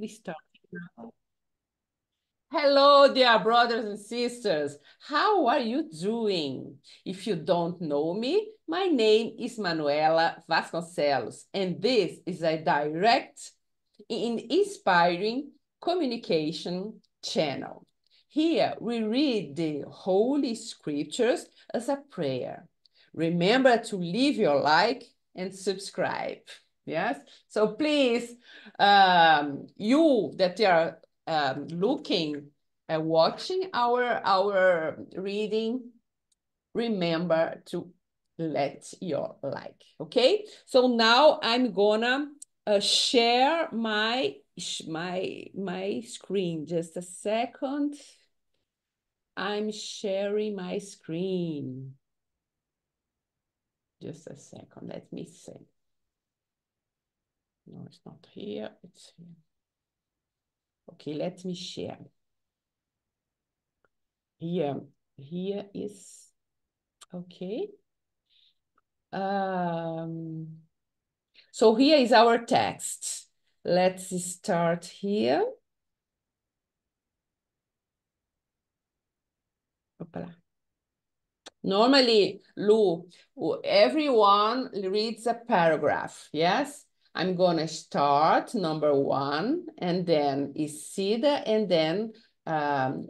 we start now. Hello, dear brothers and sisters. How are you doing? If you don't know me, my name is Manuela Vasconcelos, and this is a direct and inspiring communication channel. Here we read the Holy Scriptures as a prayer. Remember to leave your like and subscribe. Yes, so please, you that are looking and watching our reading, remember to let your like. Okay, so now I'm gonna share my screen. Just a second. I'm sharing my screen. Just a second. Let me see. No, it's not here. It's here. Okay, let me share. Here is, okay. So here is our text. Let's start here. Normally, Lu, everyone reads a paragraph, yes? I'm gonna start number 1, and then Isida, and then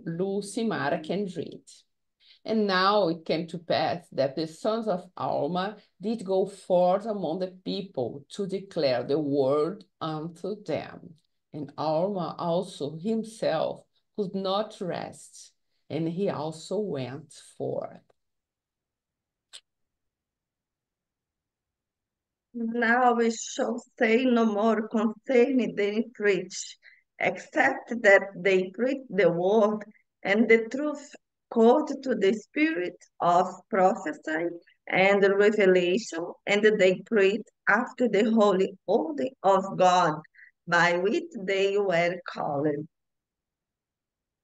Lucy Mara can read. And now it came to pass that the sons of Alma did go forth among the people to declare the word unto them. And Alma also himself could not rest, and he also went forth. Now we shall say no more concerning the preach, except that they preach the word and the truth according to the spirit of prophecy and revelation, and they preach after the holy order of God, by which they were called.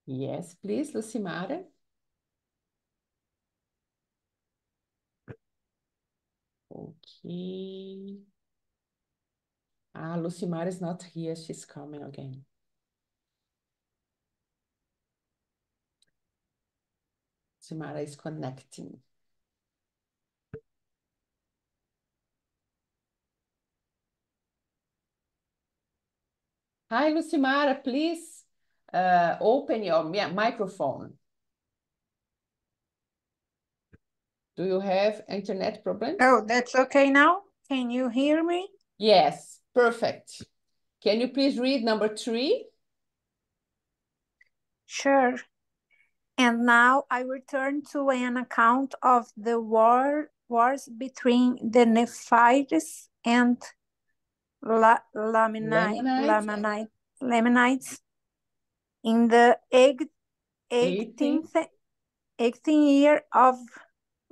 Yes, please, Lucimara. Okay. Ah, Lucimara is not here. She's coming again. Lucimara is connecting. Hi, Lucimara, please open your microphone. Do you have internet problems? Oh, that's okay now? Can you hear me? Yes, perfect. Can you please read number 3? Sure. And now I return to an account of the wars between the Nephites and Lamanites in the 18th year of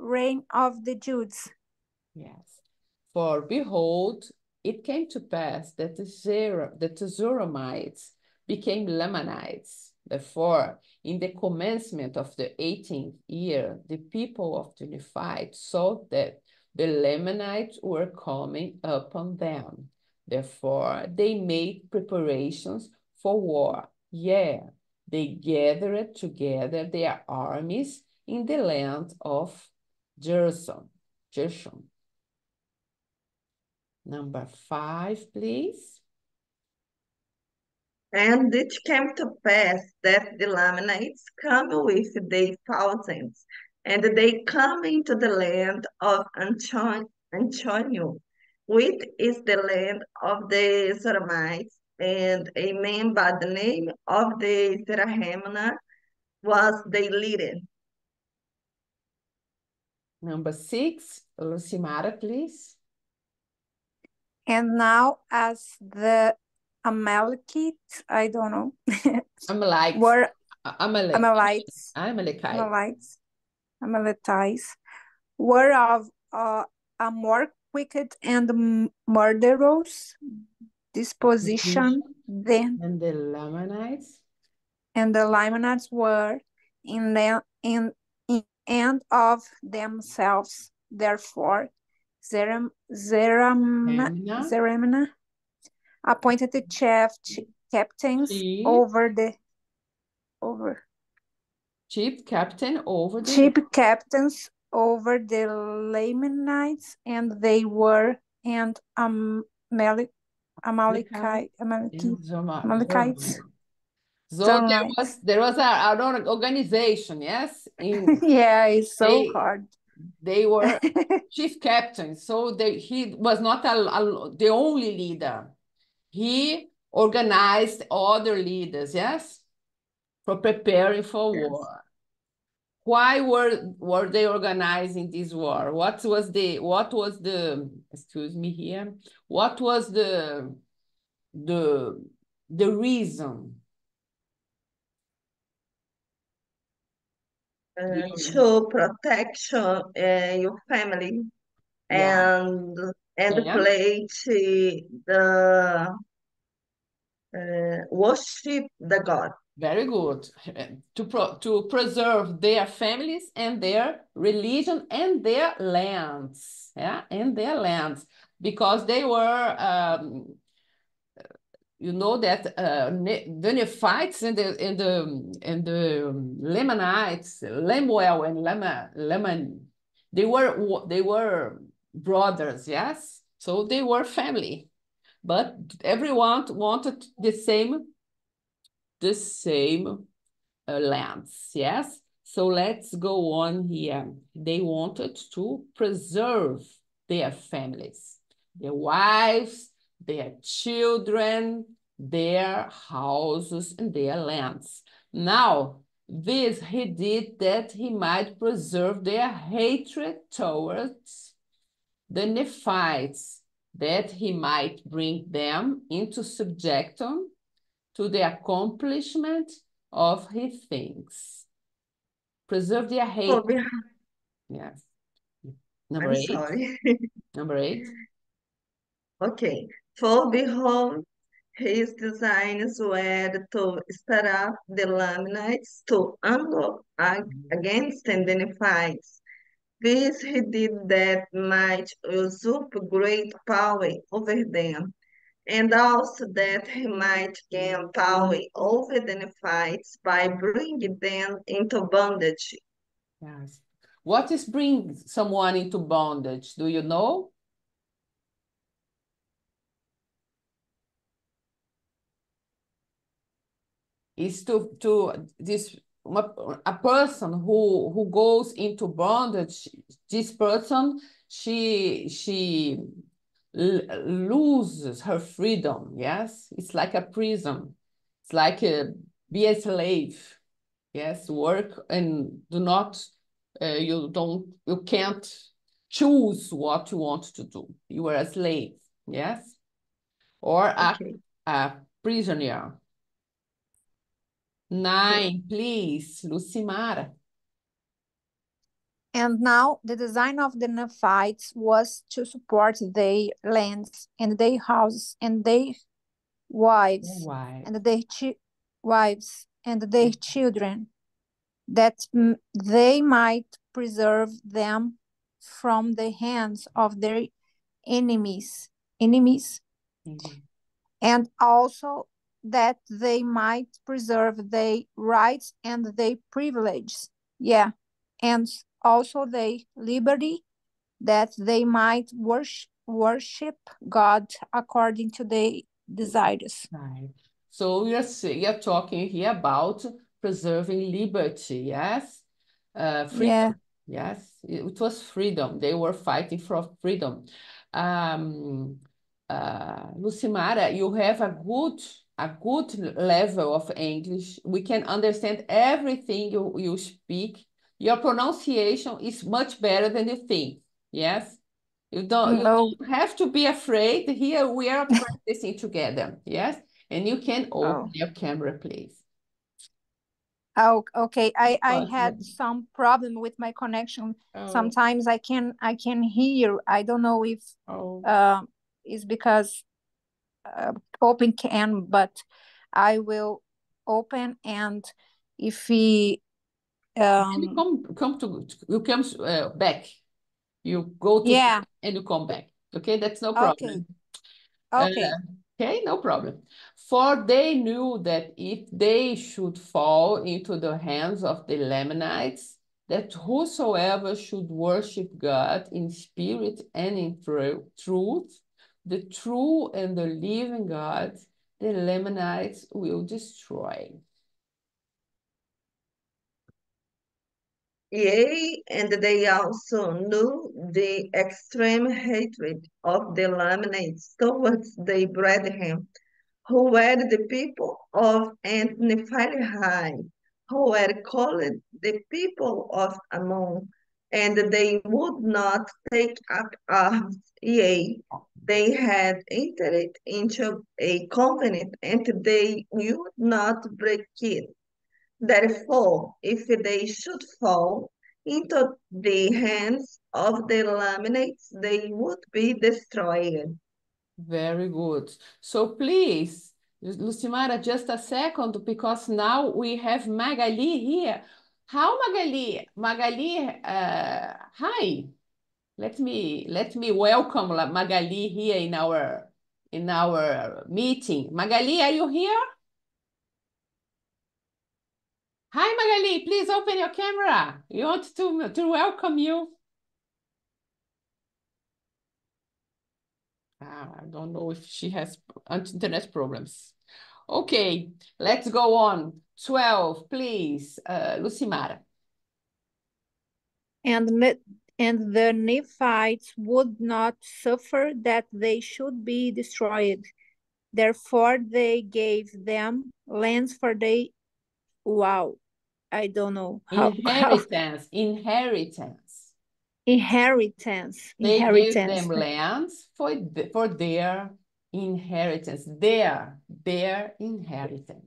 reign of the Jews. Yes. For behold, it came to pass that the Zoramites became Lamanites. Therefore, in the commencement of the 18th year, the people of the Nephites saw that the Lamanites were coming upon them. Therefore, they made preparations for war. Yeah, they gathered together their armies in the land of Jershon. Number 5, please. And it came to pass that the Lamanites come with their thousands, and they come into the land of Antonio, which is the land of the Zoramites, and a man by the name of the Zerahemna was their leader. Number 6, Lucimara, please. And now as the Amalekites, I don't know, Amalekites. Amalekites were of a more wicked and murderous disposition than and the Lamanites. And the Lamanites were in and of themselves. Therefore, Zerahemna appointed the captains Chief, over the over chief captain over the chief captains over the Lamanites, and they were and Amalekites and Amalekites. So Zoramites. there was an organization, yes, in Yeah, it's so they hard. they were chief captains. So he was not the only leader. He organized other leaders, yes, for preparing for Yes. war. Why were they organizing this war? What was the excuse me here? What was the the reason? Do you, To protection your family yeah, and and play to the worship the God. very good. To preserve their families and their religion and their lands, yeah, and their lands, because they were you know that the Nephites and the Lamanites, Lemuel and Laman, they were brothers, yes. So they were family, but everyone wanted the same lands, yes. So let's go on here. They wanted to preserve their families, their wives, their children, their houses, and their lands. Now, this he did that he might preserve their hatred towards the Nephites, that he might bring them into subjection to the accomplishment of his things. Preserve their For hate. be- Yes. Number I'm eight. sorry. Number eight. Okay. For behold, his designs were to stir up the Lamanites to anger against and the Nephites. This he did that might usurp great power over them, and also that he might gain power over the Nephites by bringing them into bondage. Yes. What is bring someone into bondage? Do you know? Is to this a person who goes into bondage. This person she loses her freedom. Yes, it's like a prison. It's like be a slave. Yes, work and do not you can't choose what you want to do. You are a slave. Yes, or Okay. a prisoner. Okay. Nine, please, Lucimara. And now the design of the Nephites was to support their lands and their houses and their wives Why? and their wives and their children, that they might preserve them from the hands of their enemies, Mhm. and also that they might preserve their rights and their privileges. Yeah, and also their liberty, that they might worship God according to their desires. Right. So you're talking here about preserving liberty, yes? Yeah. Freedom, yes? It was freedom. They were fighting for freedom. Um, Lucimara, you have a good level of English. We can understand everything you speak. Your pronunciation is much better than you think, yes? You Oh, don't have to be afraid. Here we are practicing together. Yes. And you can open oh. your camera, please. Oh, okay. I What? had some problem with my connection. Oh, Sometimes I can hear. I don't know if oh. uh, it's because open can, but I will open, and if he And you um come back. You go to yeah, and you come back. Okay, that's no okay, problem. Uh, okay. okay, no problem. For they knew that if they should fall into the hands of the Lamanites, that whosoever should worship God in spirit and in truth, the true and the living God, the Lamanites will destroy. Yea, and they also knew the extreme hatred of the Lamanites towards the brethren, who were the people of Nephi, who were called the people of Ammon, and they would not take up arms. Yea, they had entered into a covenant, and they would not break it. Therefore, if they should fall into the hands of the Lamanites, they would be destroyed. Very good. So please, Lucimara, just a second, because now we have Magali here. How Magali? Magali, hi. Let me welcome Magali here in our meeting. Magali, are you here? Hi Magali, please open your camera. We want to welcome you. I don't know if she has internet problems. Okay, let's go on. 12, please, Lucimara. And the Nephites would not suffer that they should be destroyed. Therefore they gave them lands for they wow. I don't know how Inheritance. They gave inheritance. them lands for their inheritance. Their inheritance.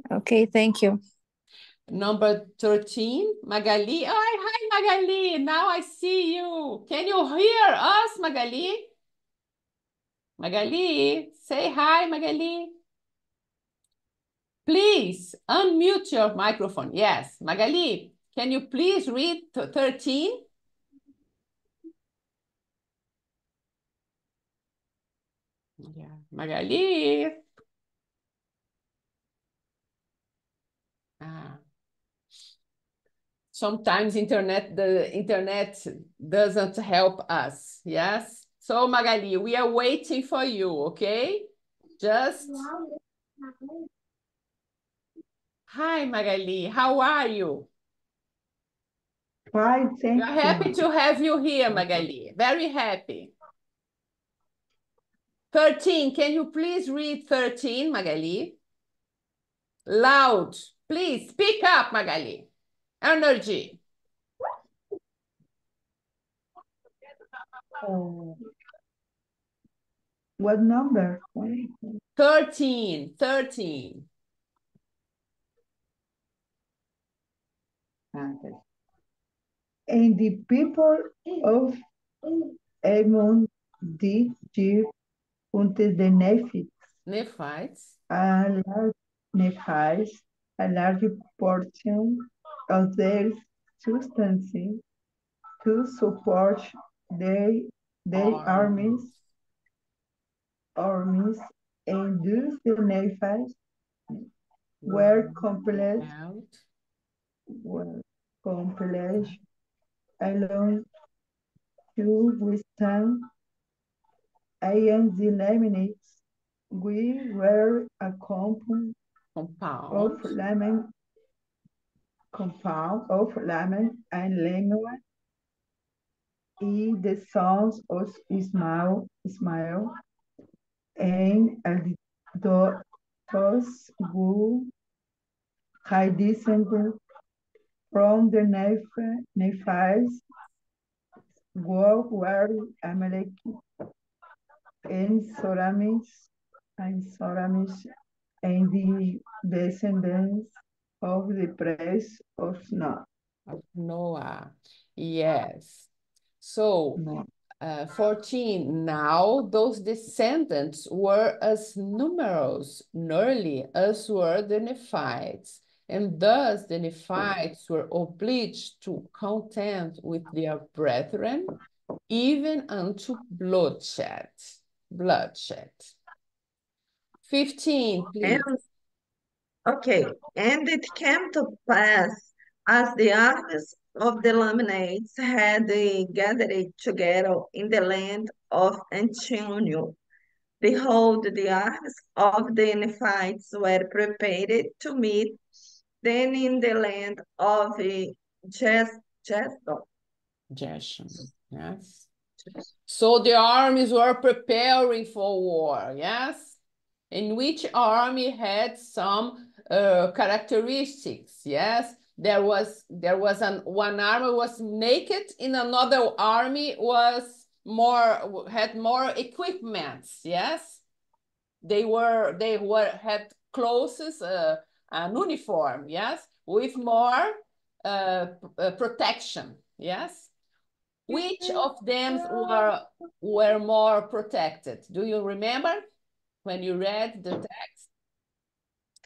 Okay, thank you. Number 13, Magali. Oh, hi, Magali. Now I see you. Can you hear us, Magali? Magali, say hi, Magali. Please unmute your microphone. Yes, Magali, can you please read 13? Yeah, Magali. Ah. Sometimes the internet doesn't help us. Yes. So Magali, we are waiting for you, okay? Just hi Magali, how are you? Fine, We thank are happy you. to have you here, Magali. Very happy. 13, can you please read 13, Magali? Loud. Please speak up, Magali. Energy. Uh, what number? 13. Okay. And the people of Ammon did give unto the Nephites. a large Nephites, a large portion of their substance to support their, their Armies. armies, and thus the Nephites were Were compelled out. were compelled along to withstand against the Lamanites. We were a Compound. compound of Laman and Lemuel, the sons of Ismail, and those who had descended from the Nephites were Amalek and Soramis, and the descendants of the praise of Of Noah. Yes. So, Noah. 14. Now those descendants were as numerous, nearly as were the Nephites, and thus the Nephites were obliged to contend with their brethren, even unto bloodshed. Bloodshed. 15, And please. okay, and it came to pass as the armies of the Lamanites had gathered together in the land of Antionio. Behold, the armies of the Nephites were prepared to meet them in the land of Jezreel. Geshem, yes. So the armies were preparing for war, yes? In which army had some characteristics, yes? One army was naked, in another army had more equipments, yes? They had clothes, an uniform, yes, with more protection, yes. Which of them were more protected? Do you remember when you read the text?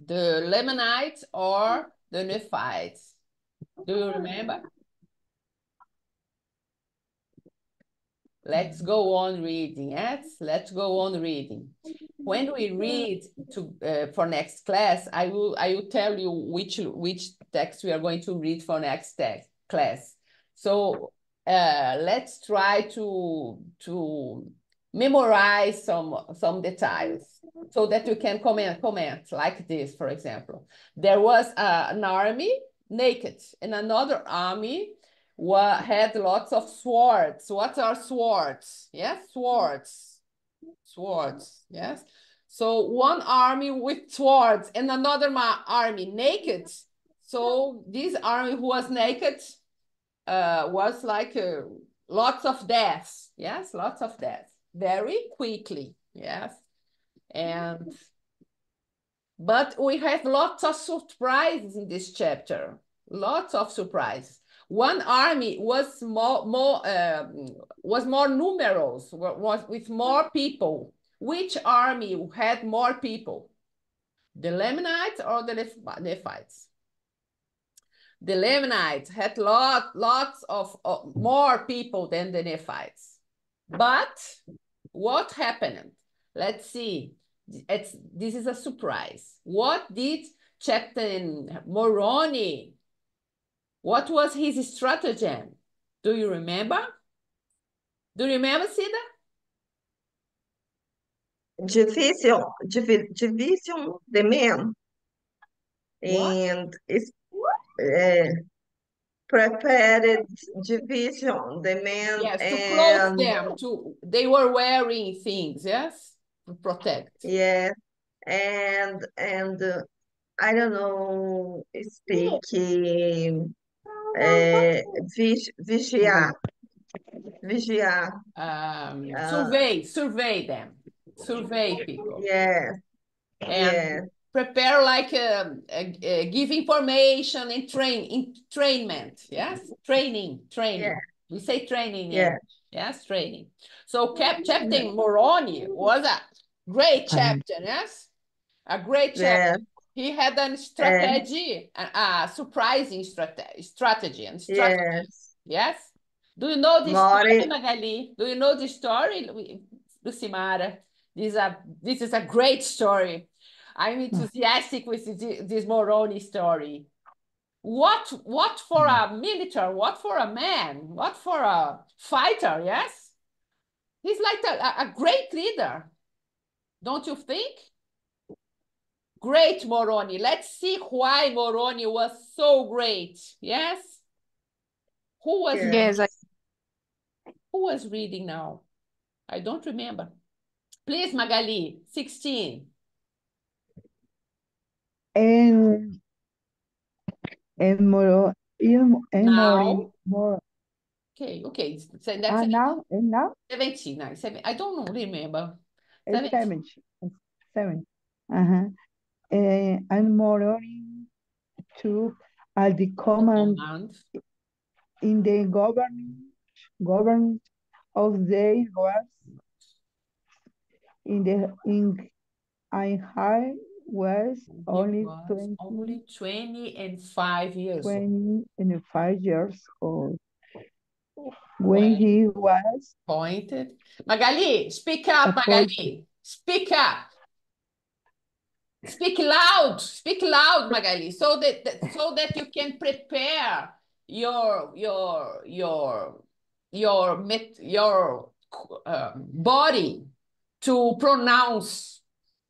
The Lamanites or the Nephites? Do you remember? Let's go on reading, yes? Let's go on reading. When we read for next class, I will tell you which text we are going to read for next class. So let's try to memorize some details so that you can comment like this, for example. There was an army naked and another army had lots of swords. What are swords? Yes, swords. Swords, yes. So one army with swords and another army naked. So this army who was naked was like lots of deaths. Yes, lots of deaths. Very quickly, yes. But we have lots of surprises in this chapter. Lots of surprises. One army was more numerous, was with more people. Which army had more people? The Lamanites or the Nephites? The Lamanites had lots of more people than the Nephites. But what happened? Let's see. This is a surprise. What did Captain Moroni, what was his stratagem? Do you remember? Do you remember, Cida? Division the men What? and prepared division the men Yes, to clothe and them. They were wearing things, yes, to protect. yes, and I don't know, speak vigiar, vigiar. Uh, Survey them, survey people, yes, and yes, prepare like give information and trainment. Yes, yes, training. We say training in yes, English. Yes, training. So Captain Moroni was a great captain. Yes, a great yes, captain. He had a and strategy, a surprising strategy and strategy. yes, Yes. Do you know this story, Mori, Magali? Do you know this story, Lucimara? This is a great story. I'm enthusiastic with this Moroni story. What for a military? What for a man? What for a fighter? Yes, he's like a great leader, don't you think? Great Moroni. Let's see why Moroni was so great. Yes. Who was yes. Yes, reading? Who was reading now? I don't remember. Please, Magali, 16. And more and more Now, more. okay. So that's And now 17. I don't remember. it's 17. 7. Uh-huh. And more to the The command command. in the government of the was in I high was He only was only 25 years old. 25 years old when When he was appointed. Magali, speak up, appointed. Magali. Speak up. Speak loud, Magali, so that you can prepare your body to pronounce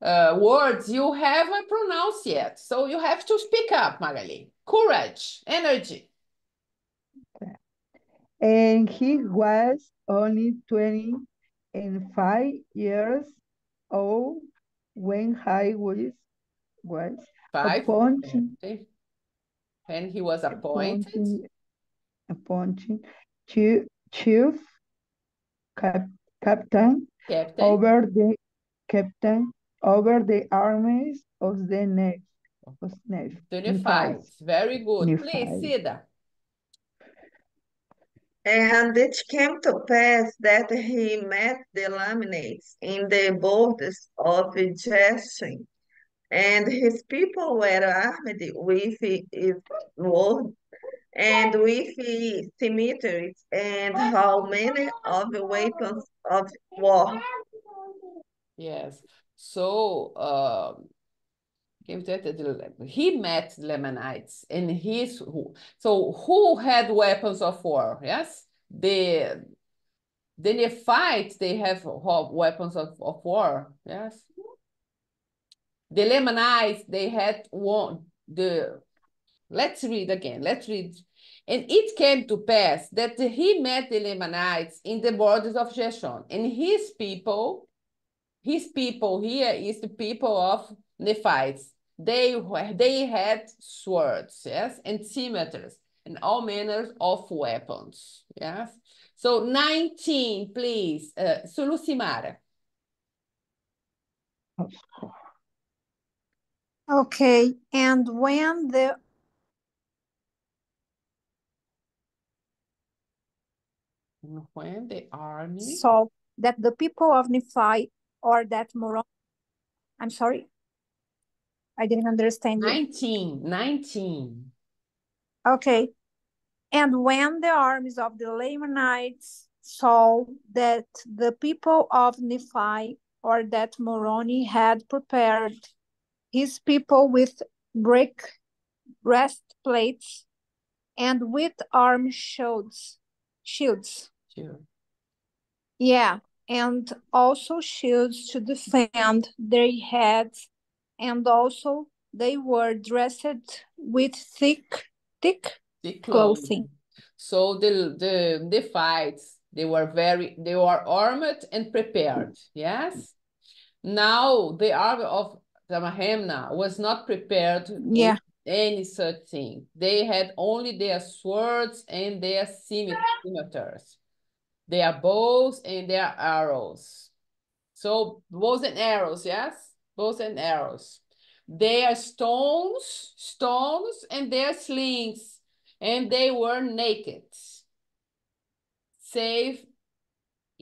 words you haven't pronounced yet. So you have to speak up, Magali. Courage, energy. And he was only 25 years old when I was 5, appointed, when he was appointed appointed, appointed chief cap, captain captain. over the captain over the armies of the Unified. Nephites. Very good. Please, Nephites. Sida. And it came to pass that he met the Lamanites in the borders of Jeshurun, and his people were armed with his sword and with his scimitars and how many of the weapons of war. Yes. So he met the Lamanites and who had weapons of war? Yes, the Nephites, they have weapons of war. Yes, the Lamanites, they had one. Let's read again. Let's read. And it came to pass that he met the Lamanites in the borders of Jeshurun, and his people here is the people of Nephites. They had swords, yes, and scimitars, and all manners of weapons, yes. So 19, please, Sulusimara. Okay, and when the When the army, saw that the people of Nephi or that Moron, I'm sorry, I didn't understand you. 19. Okay, and when the armies of the Lamanites saw that the people of Nephi or that Moroni had prepared his people with brick breastplates and with arm shields. sure. Yeah, and also shields to defend their heads, and also they were dressed with thick The clothing. clothing. So the fights, they were armed and prepared. Yes. Now the army of Zamahemna was not prepared with Yeah, any such thing. They had only their swords and their scimitars, their bows and their arrows. So bows and arrows, yes? Bows and arrows. They are stones, and they are slings, and they were naked, save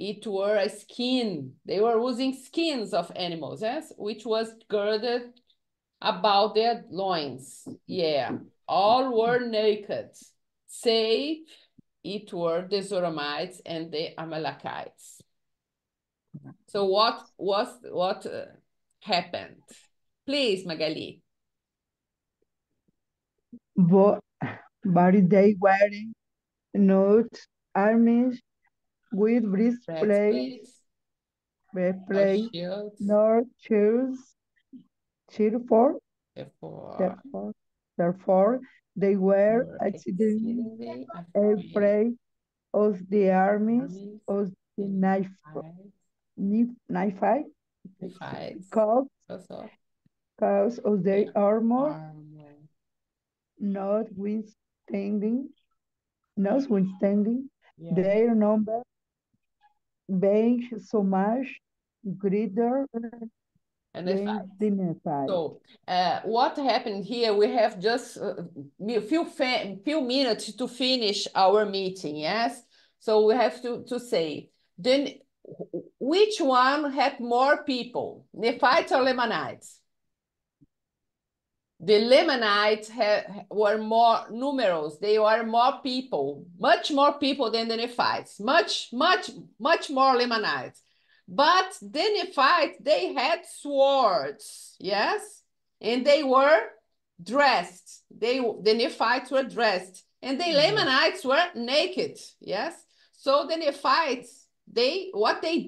it were a skin. They were using skins of animals, yes, which was girded about their loins. Yeah, all were naked, save it were the Zoramites and the Amalekites. So what happened? Please, Magali. But, but they were not armies with breastplates, Breastplates or breastplates, shields. nor shields. Therefore, Therefore, therefore, therefore, they they were were exceedingly exceedingly afraid. afraid of the armies Armies of the and Nephites Nephites because, also because of their their armor, armor. notwithstanding, notwithstanding Yes. their number being so much greater And than Nephites. the Nephites. So, what happened here? We have just a few minutes to finish our meeting. Yes. So we have to say then which one had more people, Nephites or Lamanites? The Lamanites were more numerous. They were more people, much more people than the Nephites, much more Lamanites. But the Nephites, they had swords, yes? and they were dressed. The Nephites were dressed, and the Lamanites were naked. Yes. So the Nephites, what they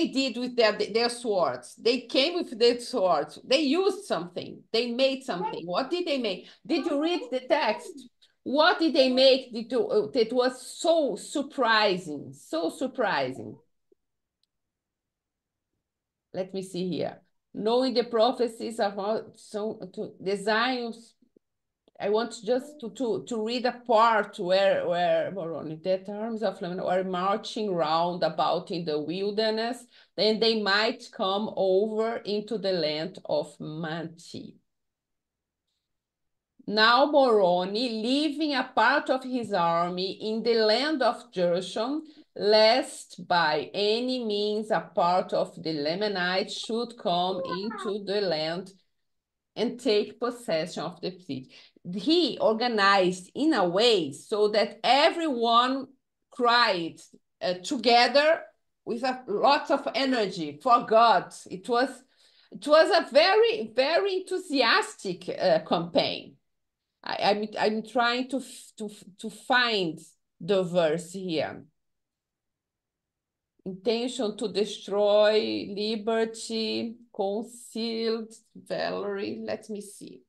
did with their swords, they came with their swords. They used something. They made something. What did they make? Did you read the text? What did they make that was so surprising? So surprising. Let me see here. Knowing the prophecies about to designs. I want just to read a part where Moroni, the armies of Lebanon were marching round about in the wilderness, then they might come over into the land of Manti. Now Moroni, leaving a part of his army in the land of Jershon, lest by any means a part of the Lamanites should come into the land and take possession of the city. He organized in a way so that everyone cried together with a lot of energy for God. It was a very, very enthusiastic campaign. I'm trying to find the verse here. Intention to destroy liberty, concealed Valerie. Let me see.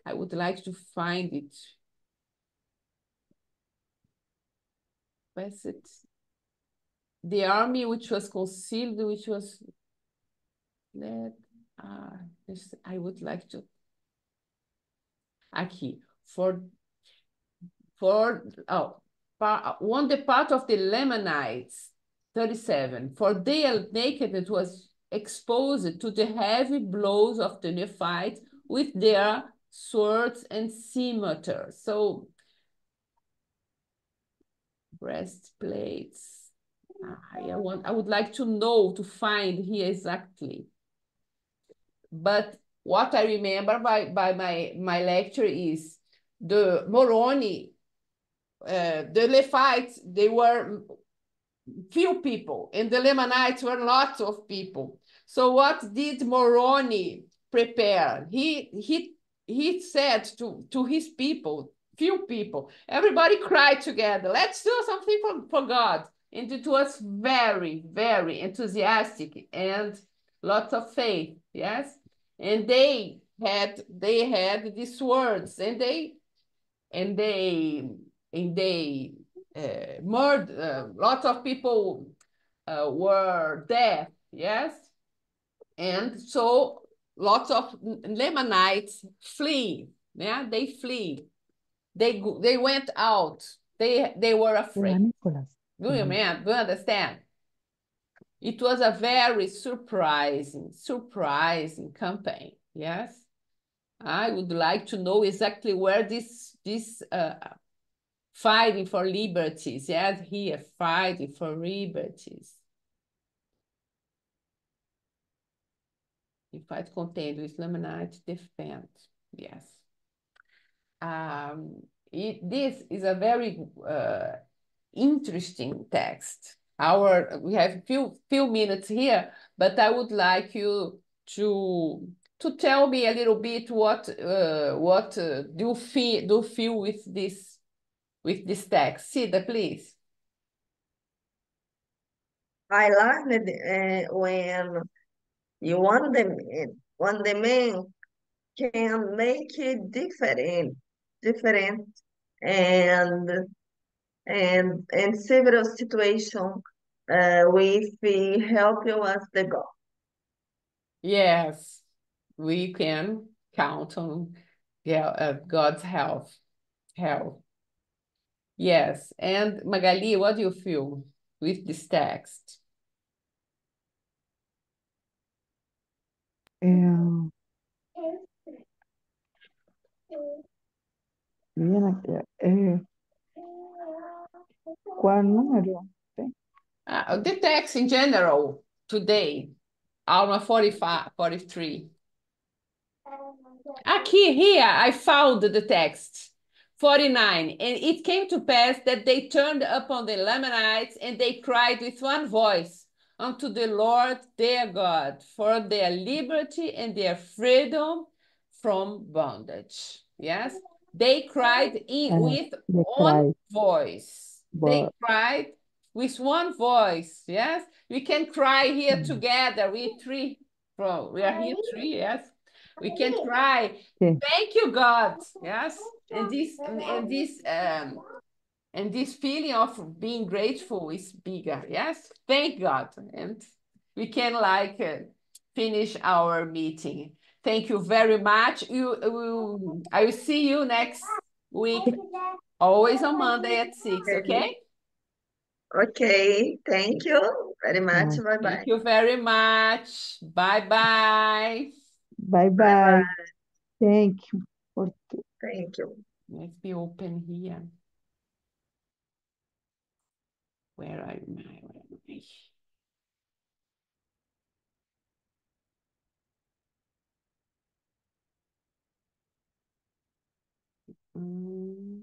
I would like to find it. Where's it? The army which was concealed, which was led. I would like to. Aqui. On the part of the Lamanites, 37. For their nakedness was exposed to the heavy blows of the Nephites with their swords and scimitars. So breastplates. I would like to know, to find here exactly. But what I remember by my lecture is the Moroni, the Nephites, they were few people, and the Lamanites were lots of people. So what did Moroni prepare? He said to his people, few people, everybody cried together, let's do something for God. And it was very, very enthusiastic and lots of faith, yes? And they had these words, and they murdered, lots of people were dead, yes? And so lots of Lamanites flee, yeah? They flee. They went out. They were afraid. Do you understand? It was a very surprising campaign, yes? I would like to know exactly where this fighting for liberties, yes, here, fighting for liberties. He fight contend with Lamanite defend, yes. This is a very interesting text. We have few minutes here, but I would like you to tell me a little bit what do you feel with this text. Cida, please. I learned when when the man can make it different, and several situations with the help you as the God. Yes, we can count on God's help. Yes, and Magali, what do you feel with this text? Bien aquí. ¿Cuál número? Sí. The text in general today, Alma 45, 43. Here, I found the text. 49. And it came to pass that they turned upon the Lamanites, and they cried with one voice, unto the Lord their God for their liberty and their freedom from bondage. Yes, they cried with The one cry, voice. They but cried with one voice. Yes, we can cry here together. We three, bro. We are here three. Yes, we can cry. okay. Thank you, God. Yes, and this feeling of being grateful is bigger. Yes, thank God, and we can finish our meeting. Thank you very much. I will see you next week, always on Monday at 6. Okay. Okay. Okay. Thank you very much. Uh, Bye Thank bye. you very much. Bye bye. bye Bye bye. bye. Thank you for Thank you. Let's be open here. Where am I? Where am I? Mm.